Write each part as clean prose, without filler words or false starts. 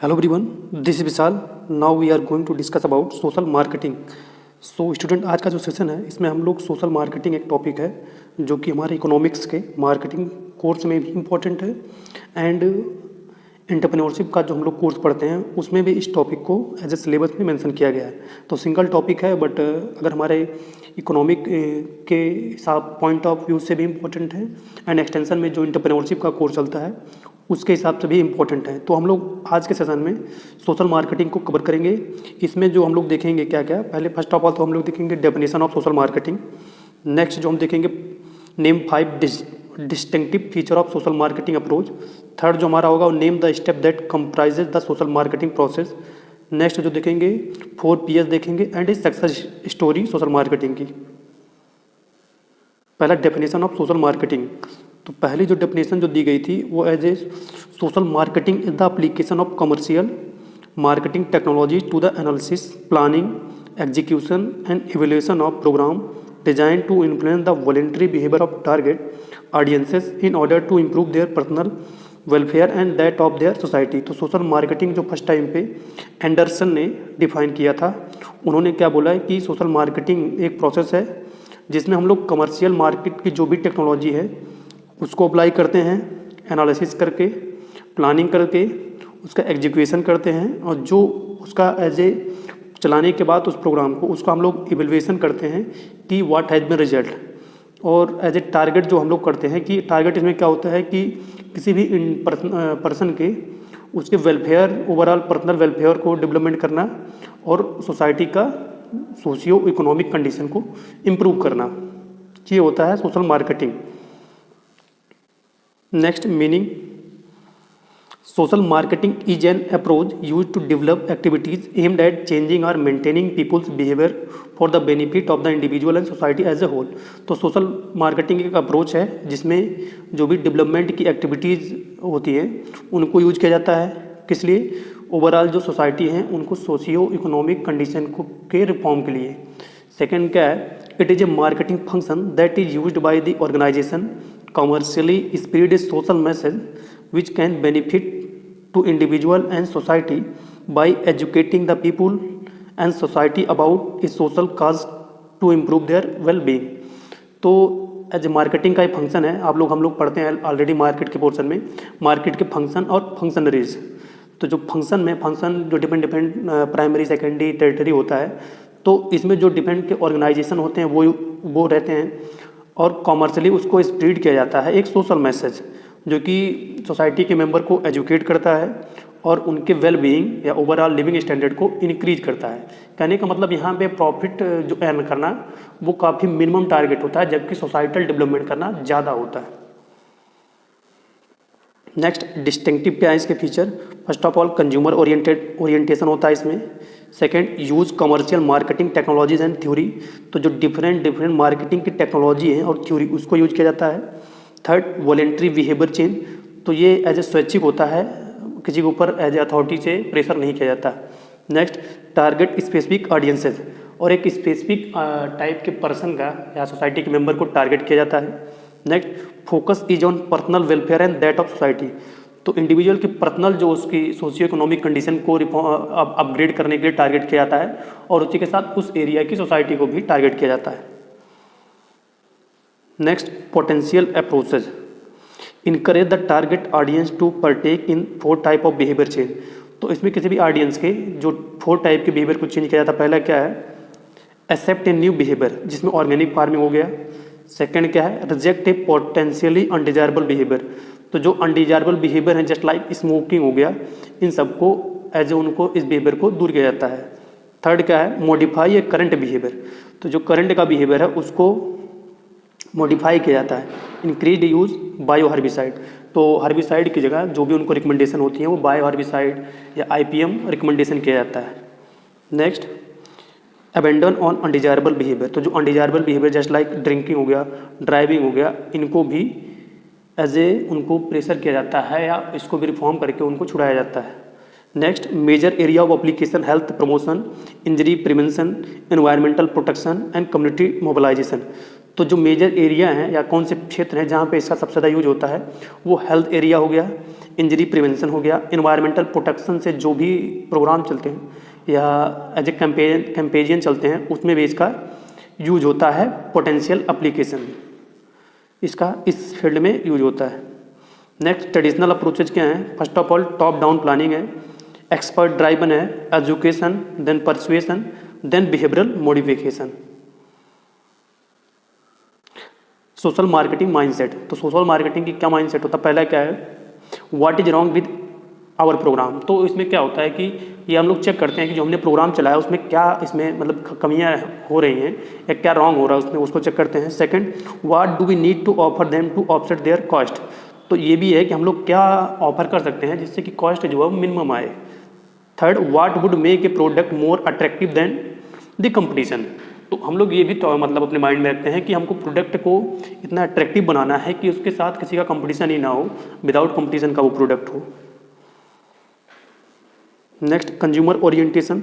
Hello everyone, this is Vishal. Now we are going to discuss about social marketing. So student, आज का जो session है इसमें हम लोग सोशल मार्केटिंग एक टॉपिक है जो कि हमारे इकोनॉमिक्स के मार्केटिंग कोर्स में भी इम्पॉर्टेंट है एंड एंटरप्रेन्योरशिप का जो हम लोग कोर्स पढ़ते हैं उसमें भी इस टॉपिक को एज ए सिलेबस में मेंशन किया गया है. तो सिंगल टॉपिक है बट अगर हमारे इकोनॉमिक के हिसाब पॉइंट ऑफ व्यू से भी इम्पोर्टेंट है एंड एक्सटेंशन में जो एंटरप्रेन्योरशिप का कोर्स चलता है उसके हिसाब से भी इम्पोर्टेंट है. तो हम लोग आज के सेशन में सोशल मार्केटिंग को कवर करेंगे. इसमें जो हम लोग देखेंगे क्या क्या, पहले फर्स्ट ऑफ ऑल तो हम लोग देखेंगे definition of social marketing. Next जो हम देखेंगे name 5 distinctive feature of social marketing approach. Third जो हमारा होगा वो name the step that comprises the social marketing process. Next जो देखेंगे 4 Ps देखेंगे and success story social marketing की. पहला डेफिनेशन ऑफ सोशल मार्केटिंग. तो पहली जो डेफिनेशन जो दी गई थी वो as a social marketing is the application of commercial marketing technology to the analysis, planning, execution and evaluation of program design to influence the voluntary behaviour of target audiences in order to improve their personal welfare and that of their society. तो social marketing जो first time पे Anderson ने define किया था, उन्होंने क्या बोला है कि सोशल मार्केटिंग एक प्रोसेस है जिसमें हम लोग कमर्शियल मार्केट की जो भी टेक्नोलॉजी है उसको अप्लाई करते हैं, एनालिसिस करके, प्लानिंग करके, उसका एग्जीक्यूशन करते हैं और जो उसका एज ए चलाने के बाद उस प्रोग्राम को उसका हम लोग इवैल्यूएशन करते हैं कि व्हाट हैज़ बीन रिजल्ट. और एज ए टारगेट जो हम लोग करते हैं कि टारगेट इसमें क्या होता है कि किसी भी पर्सन के उसके वेलफेयर, ओवरऑल पर्सनल वेलफेयर को डेवलपमेंट करना और सोसाइटी का सोशियो इकोनॉमिक कंडीशन को इम्प्रूव करना, ये होता है social marketing. Next meaning, social marketing is an approach use to develop activities aimed at changing or maintaining people's behaviour for the benefit of the individual and society as a whole. तो social marketing एक approach है जिसमें जो भी development की activities होती हैं उनको यूज किया जाता है. किस लिए? ओवरऑल जो सोसाइटी है उनको सोशियो इकोनॉमिक कंडीशन को के रिफॉर्म के लिए. सेकेंड क्या है, it is a marketing function that is used by the organization commercially spread a social message which can benefit to individual and society by educating the people and society about a social cause to improve their well-being. तो as a marketing का एक function है, हम लोग पढ़ते हैं already market के portion में मार्केट के फंक्शन और फंक्शनरीज. तो जो फंक्शन जो डिफरेंट प्राइमरी, सेकेंडरी, टेरिटरी होता है, तो इसमें जो डिफरेंट के ऑर्गेनाइजेशन होते हैं वो रहते हैं और कॉमर्शियली उसको स्प्रेड किया जाता है एक सोशल मैसेज जो कि सोसाइटी के मेंबर को एजुकेट करता है और उनके वेल बीइंग या ओवरऑल लिविंग स्टैंडर्ड को इंक्रीज करता है. कहने का मतलब यहाँ पे प्रॉफिट जो अर्न करना वो काफ़ी मिनिमम टारगेट होता है जबकि सोसाइटल डेवलपमेंट करना ज़्यादा होता है. नेक्स्ट डिस्टिंक्टिव क्या है इसके feature. First of all consumer orientation होता है इसमें. Second, use commercial marketing technologies and theory. तो जो डिफरेंट मार्केटिंग की टेक्नोलॉजी है और थ्योरी उसको यूज किया जाता है. Third, voluntary behaviour change. तो ये एज ए स्वैच्छिक होता है, किसी के ऊपर एज ए अथॉरिटी से प्रेशर नहीं किया जाता. Next, target specific audiences. और एक स्पेसिफिक टाइप के पर्सन का या सोसाइटी के मेंबर को टारगेट किया जाता है. Next, focus is on personal welfare and that of society. तो इंडिविजुअल की पर्सनल जो उसकी सोशियो इकोनॉमिक कंडीशन को अपग्रेड करने के लिए टारगेट किया जाता है और उसी के साथ उस एरिया की सोसाइटी को भी टारगेट किया जाता है. Next, potential approaches encourage the target audience to partake in 4 type of behaviour change. तो इसमें किसी भी ऑडियंस के जो 4 टाइप के बिहेवियर को चेंज किया जाता है. पहला क्या है, एक्सेप्ट ए न्यू बिहेवियर जिसमें ऑर्गेनिक फार्मिंग हो गया. सेकेंड क्या है, रिजेक्ट ए पोटेंशियली अनडिजायरेबल बिहेवियर. तो जो अनडिजायरेबल बिहेवियर है जस्ट लाइक स्मोकिंग हो गया, इन सबको एज ए उनको इस बिहेवियर को दूर किया जाता है. थर्ड क्या है, मॉडिफाई ए करंट बिहेवियर. तो जो करंट का बिहेवियर है उसको मॉडिफाई किया जाता है. Increase use bio herbicide. तो हर्बिसाइड की जगह जो भी उनको रिकमेंडेशन होती है वो बायो हर्बिसाइड या IPM रिकमेंडेशन किया जाता है. Next, abandon on undesirable behaviour. तो जो undesirable behaviour just like drinking हो गया, ड्राइविंग हो गया, इनको भी एज ए उनको प्रेशर किया जाता है या इसको भी रिफॉर्म करके उनको छुड़ाया जाता है. Next, major area of application health promotion, injury prevention, environmental protection and community mobilization. तो जो मेजर एरिया हैं या कौन से क्षेत्र हैं जहाँ पे इसका सबसे ज़्यादा यूज होता है, वो हेल्थ एरिया हो गया, इंजरी प्रिवेंशन हो गया, इन्वायरमेंटल प्रोटेक्शन से जो भी प्रोग्राम चलते हैं या एज ए कैंपेजियन चलते हैं, उसमें भी इसका यूज होता है। पोटेंशियल एप्लीकेशन इसका इस फील्ड में यूज होता है। नेक्स्ट ट्रेडिशनल अप्रोचेज क्या हैं? First of all top down planning है, एक्सपर्ट ड्राइवन है, education, then persuasion, then behavioural modification. Social marketing mindset, तो सोशल मार्केटिंग की क्या माइंडसेट होता है? पहला क्या है, what is wrong with our program. तो इसमें क्या होता है कि ये हम लोग चेक करते हैं कि जो हमने प्रोग्राम चलाया उसमें क्या इसमें मतलब कमियां हो रही हैं या क्या रॉन्ग हो रहा है उसमें, उसको चेक करते हैं। Second, what do we need to offer them to offset their cost. तो ये भी है कि हम लोग क्या ऑफर कर सकते हैं जिससे कि कॉस्ट जो है मिनिमम आए। Third, what would make a product more attractive than the competition. तो हम लोग ये भी तो मतलब अपने माइंड में रखते हैं कि हमको प्रोडक्ट को इतना अट्रैक्टिव बनाना है कि उसके साथ किसी का कंपटीशन ही ना हो, विदाउट कंपटीशन का वो प्रोडक्ट हो। Next, consumer orientation.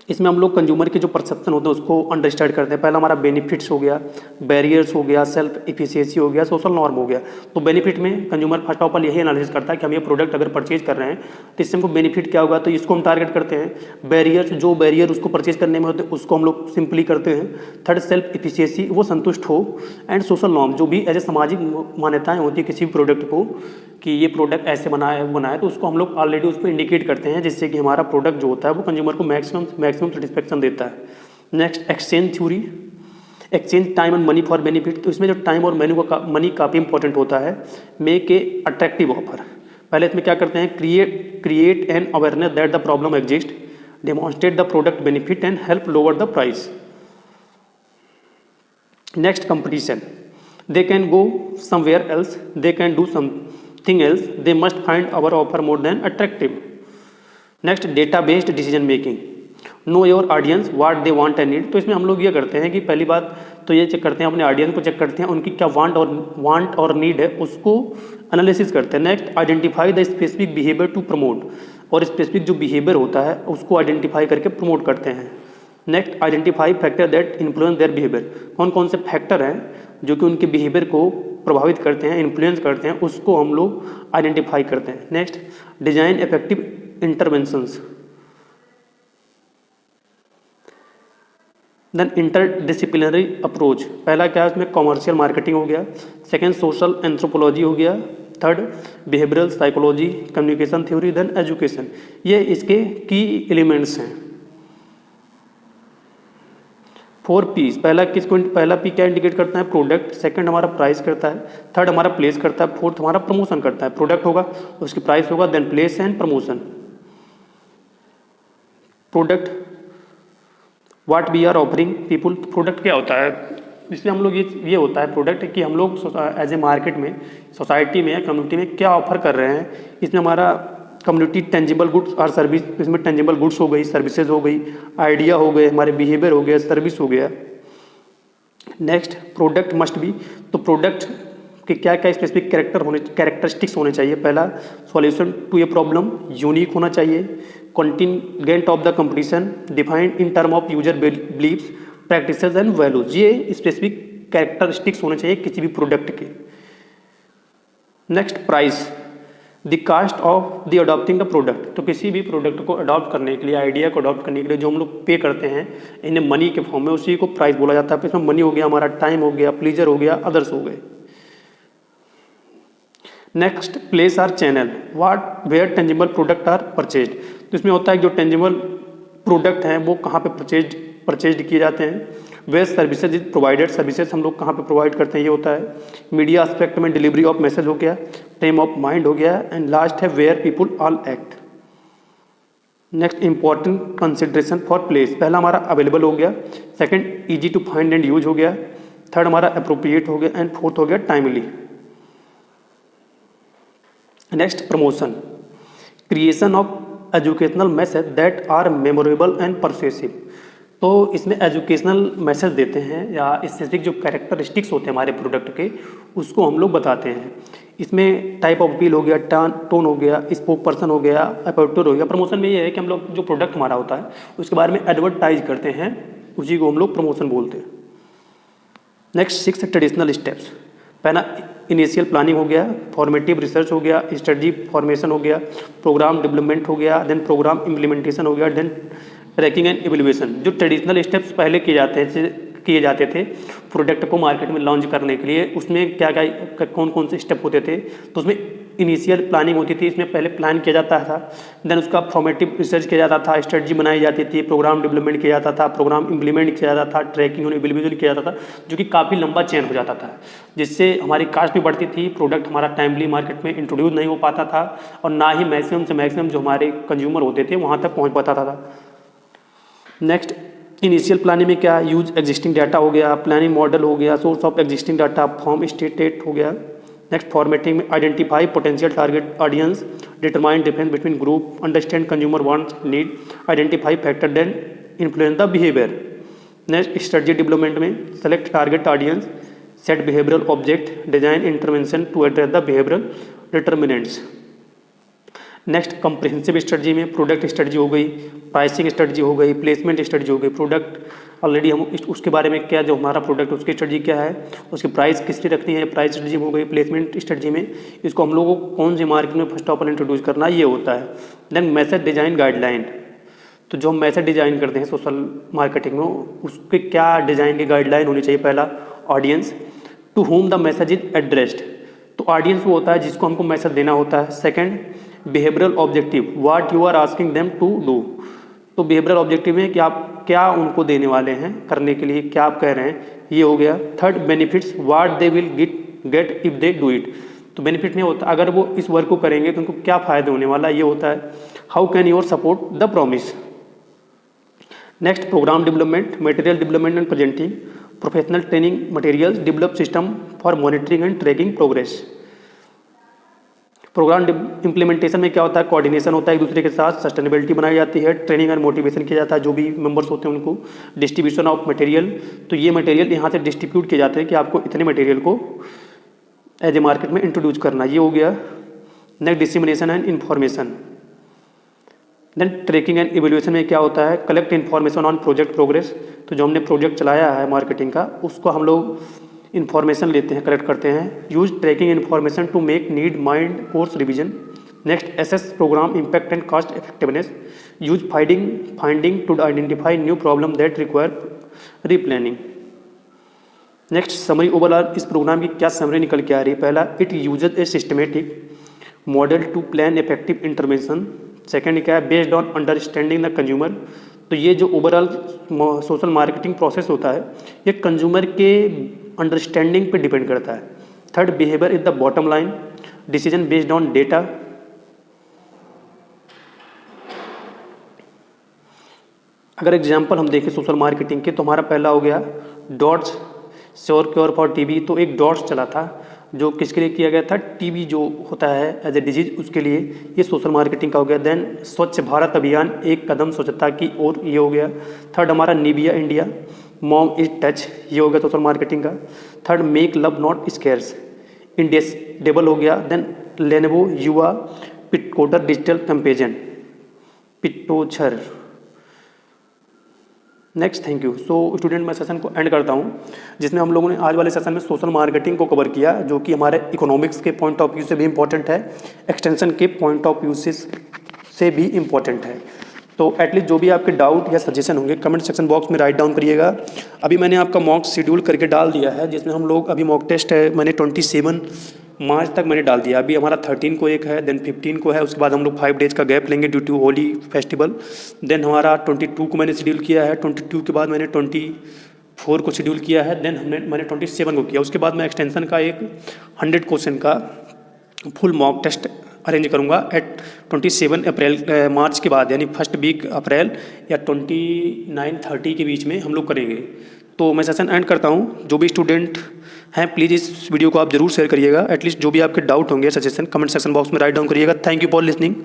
इसमें हम लोग कंज्यूमर के जो परसेप्शन होते हैं उसको अंडरस्टैंड करते हैं। पहला हमारा बेनिफिट्स हो गया, बैरियर्स हो गया, सेल्फ इफिशिएंसी हो गया, सोशल नॉर्म हो गया। तो बेनिफिट में कंज्यूमर फर्स्ट ऑफ ऑल यही एनालिसिस करता है कि हम ये प्रोडक्ट अगर परचेज कर रहे हैं तो इससे हमको बेनिफिट क्या होगा, तो इसको हम टारगेट करते हैं। बैरियर्स, जो बैरियर उसको परचेज करने में होते हैं उसको हम लोग सिंपली करते हैं। थर्ड, सेल्फ इफिशिएंसी, वो संतुष्ट हो। एंड सोशल नॉर्म, जो भी एज ए सामाजिक मान्यताएं होती है किसी भी प्रोडक्ट को कि ये प्रोडक्ट ऐसे बना है तो उसको हम लोग ऑलरेडी उसको इंडिकेट करते हैं जिससे कि हमारा प्रोडक्ट जो होता है वो कंज्यूमर को मैक्सिमम सेटिस्फेक्शन देता है। Next, exchange theory, exchange time and money for benefit. तो इसमें जो टाइम और मनी काफ़ी इंपॉर्टेंट होता है। मेक ए अट्रैक्टिव ऑफर, पहले इसमें क्या करते हैं, create an awareness that the problem exist, demonstrate the product benefit and help lower the price. Next, competition, they can go somewhere else, they can do something else, they must find our offer more than attractive. Next, data based decision making, know your audience, what they want and need। तो इसमें हम लोग ये करते हैं कि पहली बात तो ये चेक करते हैं, अपने ऑडियंस को चेक करते हैं, उनकी क्या वांट और नीड है उसको एनालिसिस करते हैं। Next, identify the specific behaviour to promote, और स्पेसिफिक जो बिहेवियर होता है उसको आइडेंटिफाई करके प्रमोट करते हैं। Next, identify factor that influence their behaviour, कौन कौन से फैक्टर हैं जो कि उनके बिहेवियर को प्रभावित करते हैं, इन्फ्लुएंस करते हैं, उसको हम लोग आइडेंटिफाई करते हैं। Next, design effective interventions, then interdisciplinary approach. पहला क्या है उसमें, कॉमर्शियल मार्केटिंग हो गया। सेकेंड, सोशल एंथ्रोपोलॉजी हो गया। Third, behavioural psychology, communication theory, then education. ये इसके की एलिमेंट्स हैं। 4 P's, पहला पी क्या इंडिकेट करता है, प्रोडक्ट। सेकंड हमारा प्राइस करता है। थर्ड हमारा प्लेस करता है। फोर्थ हमारा प्रमोशन करता है। प्रोडक्ट होगा, उसकी प्राइस होगा, then place and promotion. Product, what we are offering people. Product क्या होता है, इसलिए हम लोग ये होता है प्रोडक्ट कि हम लोग एज ए मार्केट में, सोसाइटी में, कम्युनिटी में क्या ऑफर कर रहे हैं। इसमें हमारा कम्युनिटी टेंजिबल गुड्स और सर्विस, इसमें टेंजिबल गुड्स हो गई, सर्विसेज हो गई, आइडिया हो गए, हमारे बिहेवियर हो गया, सर्विस हो गया। नेक्स्ट, प्रोडक्ट मस्ट बी, तो प्रोडक्ट के क्या क्या स्पेसिफिक कैरेक्टरिस्टिक्स होने चाहिए। पहला, solution to a problem, unique होना चाहिए, contingent of the competition, defined in term of user beliefs, practices and values. ये स्पेसिफिक कैरेक्टरिस्टिक्स होने चाहिए किसी भी प्रोडक्ट के। Next, price, the cost of the adopting the product. तो किसी भी प्रोडक्ट को अडॉप्ट करने के लिए, आइडिया को अडॉप्ट करने के लिए जो हम लोग पे करते हैं इन्हें मनी के फॉर्म में, उसी को प्राइस बोला जाता है। इसमें मनी हो गया, हमारा टाइम हो गया, प्लीजर हो गया, अदर्स हो गए। Next, place are channel, what where tangible product are purchased. तो इसमें होता है जो टेंजिबल प्रोडक्ट हैं वो कहाँ पे परचेज्ड किए जाते हैं। Where services is provided, services हम लोग कहाँ पे प्रोवाइड करते हैं ये होता है। मीडिया एस्पेक्ट में डिलीवरी ऑफ मैसेज हो गया, फ्रेम ऑफ माइंड हो गया, एंड लास्ट है where people all act. Next, important consideration for place, पहला हमारा अवेलेबल हो गया। Second, easy to find and use हो गया। थर्ड हमारा अप्रोप्रिएट हो गया, एंड फोर्थ हो गया timely. Next, promotion, creation of educational message that are memorable and persuasive. तो इसमें एजुकेशनल मैसेज देते हैं या स्पेसिफिक जो कैरेक्टरिस्टिक्स होते हैं हमारे प्रोडक्ट के उसको हम लोग बताते हैं। इसमें टाइप ऑफ अपील हो गया, टोन हो गया, स्पोक पर्सन हो गया, अपर्चर हो गया। प्रमोशन में ये है कि हम लोग जो प्रोडक्ट हमारा होता है उसके बारे में एडवर्टाइज करते हैं, उसी को हम लोग प्रमोशन बोलते हैं। Next 6 traditional steps. पहला इनिशियल प्लानिंग हो गया, फॉर्मेटिव रिसर्च हो गया, स्ट्रेटजी फॉर्मेशन हो गया, प्रोग्राम डेवलपमेंट हो गया, देन प्रोग्राम इम्प्लीमेंटेशन हो गया, देन ट्रैकिंग एंड इवैल्यूएशन। जो ट्रेडिशनल स्टेप्स पहले किए जाते थे प्रोडक्ट को मार्केट में लॉन्च करने के लिए, उसमें क्या क्या कौन कौन से स्टेप होते थे, तो उसमें इनिशियल प्लानिंग होती थी, इसमें पहले प्लान किया जाता था, देन उसका फॉर्मेटिव रिसर्च किया जाता था, स्ट्रेटजी बनाई जाती थी, प्रोग्राम डेवलपमेंट किया जाता था, प्रोग्राम इम्प्लीमेंट किया जाता था, ट्रैकिंग और इवैल्यूएशन किया जाता था, जो कि काफ़ी लंबा चेन हो जाता था, जिससे हमारी कास्ट भी बढ़ती थी, प्रोडक्ट हमारा टाइमली मार्केट में इंट्रोड्यूस नहीं हो पाता था, और ना ही मैक्सिमम से मैक्सिमम जो हमारे कंज्यूमर होते थे वहाँ तक पहुँच पाता था। नेक्स्ट इनिशियल प्लानिंग में क्या, यूज एग्जिस्टिंग डाटा हो गया, प्लानिंग मॉडल हो गया, source of existing data, form stated हो गया। नेक्स्ट फॉर्मेटिंग में identify potential target audience, determine difference between group, understand consumer wants need, identify factor then influence the behaviour. Next strategy development में select target audience, set behavioural object, design intervention to address the behavioural determinants. Next comprehensive strategy में product strategy हो गई, pricing strategy हो गई, placement strategy हो गई, product already हम उसके बारे में क्या, जो हमारा प्रोडक्ट उसकी स्ट्रेटजी क्या है, उसकी प्राइस किसकी रखनी है, प्राइस स्ट्रेटजी हो गई। प्लेसमेंट स्ट्रेटजी में इसको हम लोगों को कौन सी मार्केट में फर्स्ट ऑफ ऑल इंट्रोड्यूस करना, ये होता है। देन मैसेज डिजाइन गाइडलाइन, तो जो हम मैसेज डिजाइन करते हैं सोशल मार्केटिंग में, उसके क्या डिज़ाइन की गाइडलाइन होनी चाहिए। पहला audience, to whom the message is addressed, तो ऑडियंस वो होता है जिसको हमको मैसेज देना होता है। Second behavioural objective, what you are asking them to do, तो बिहेवियरल ऑब्जेक्टिव में कि आप क्या उनको देने वाले हैं करने के लिए, क्या आप कह रहे हैं, ये हो गया। Third benefits, what they will get if they do it, तो बेनिफिट नहीं होता अगर वो इस वर्क को करेंगे तो उनको क्या फ़ायदा होने वाला, ये होता है। How can your support the promise. Next programme development, material development and presenting, professional training materials, develop system for monitoring and tracking progress. Programme implementation में क्या होता है, कोऑर्डिनेशन होता है एक दूसरे के साथ, सस्टेनेबिलिटी बनाई जाती है, ट्रेनिंग एंड मोटिवेशन किया जाता है जो भी मेंबर्स होते हैं उनको, डिस्ट्रीब्यूशन ऑफ मटेरियल, तो ये मटेरियल यहाँ से डिस्ट्रीब्यूट किए जाते हैं कि आपको इतने मटेरियल को एज ए मार्केट में इंट्रोड्यूस करना, ये हो गया। Next dissemination and information. Then tracking and evaluation में क्या होता है, collect information on project progress, तो जो हमने प्रोजेक्ट चलाया है मार्केटिंग का उसको हम लोग इन्फॉर्मेशन लेते हैं, कलेक्ट करते हैं। Use tracking information to make need mind course revision. Next assess programme impact and cost effectiveness, use finding to identify new problem that require replanning. Next summary overall, इस programme की क्या summary निकल के आ रही है। पहला, it uses a systematic model to plan effective intervention. Second क्या है, based on understanding the consumer, तो ये जो ओवरऑल सोशल मार्केटिंग प्रोसेस होता है ये कंज्यूमर के अंडरस्टैंडिंग पे डिपेंड करता है। Third, behaviour is the bottom line, decision based on data. अगर एग्जांपल हम देखें सोशल मार्केटिंग के, तो हमारा पहला हो गया dots sure cure for TB, तो एक डॉट्स चला था जो किसके लिए किया गया था, टीबी जो होता है एज ए डिजीज उसके लिए, ये सोशल मार्केटिंग का हो गया। देन स्वच्छ भारत अभियान, एक कदम स्वच्छता की ओर, ये हो गया। थर्ड हमारा Nivea India, mom is touch, ये हो गया सोशल मार्केटिंग का। Third, make love not scars, इंडेस्टेबल हो गया। देन लेनोवो युवा पिटकोडर डिजिटल कंपेजन, पिटोछर। Next, thank you. So student, मैं सेशन को एंड करता हूँ जिसमें हम लोगों ने आज वाले सेशन में सोशल मार्केटिंग को कवर किया, जो कि हमारे इकोनॉमिक्स के पॉइंट ऑफ व्यू से भी इम्पॉर्टेंट है, एक्सटेंशन के पॉइंट ऑफ व्यू से भी इम्पॉर्टेंट है। तो एटलीस्ट जो भी आपके डाउट या सजेशन होंगे कमेंट सेक्शन बॉक्स में राइट डाउन करिएगा। अभी मैंने आपका मॉक शेड्यूल करके डाल दिया है, जिसमें हम लोग अभी मॉक टेस्ट है मैंने 27 मार्च तक मैंने डाल दिया। अभी हमारा 13 को एक है, देन 15 को है, उसके बाद हम लोग 5 डेज का गैप लेंगे due to Holi festival. Then हमारा 22 को मैंने शेड्यूल किया है, 22 के बाद मैंने 24 को शेड्यूल किया है, देन मैंने 27 को किया। उसके बाद मैं एक्सटेंशन का एक 100 क्वेश्चन का फुल मॉक टेस्ट अरेंज करूंगा एट 27 अप्रैल मार्च के बाद, यानी फर्स्ट वीक अप्रैल या 29-30 के बीच में हम लोग करेंगे। तो मैं सेशन एंड करता हूँ। जो भी स्टूडेंट हैं प्लीज़ इस वीडियो को आप जरूर शेयर करिएगा। एटलीस्ट जो भी आपके डाउट होंगे सजेशन कमेंट सेक्शन बॉक्स में राइट डाउन करिएगा। Thank you for listening.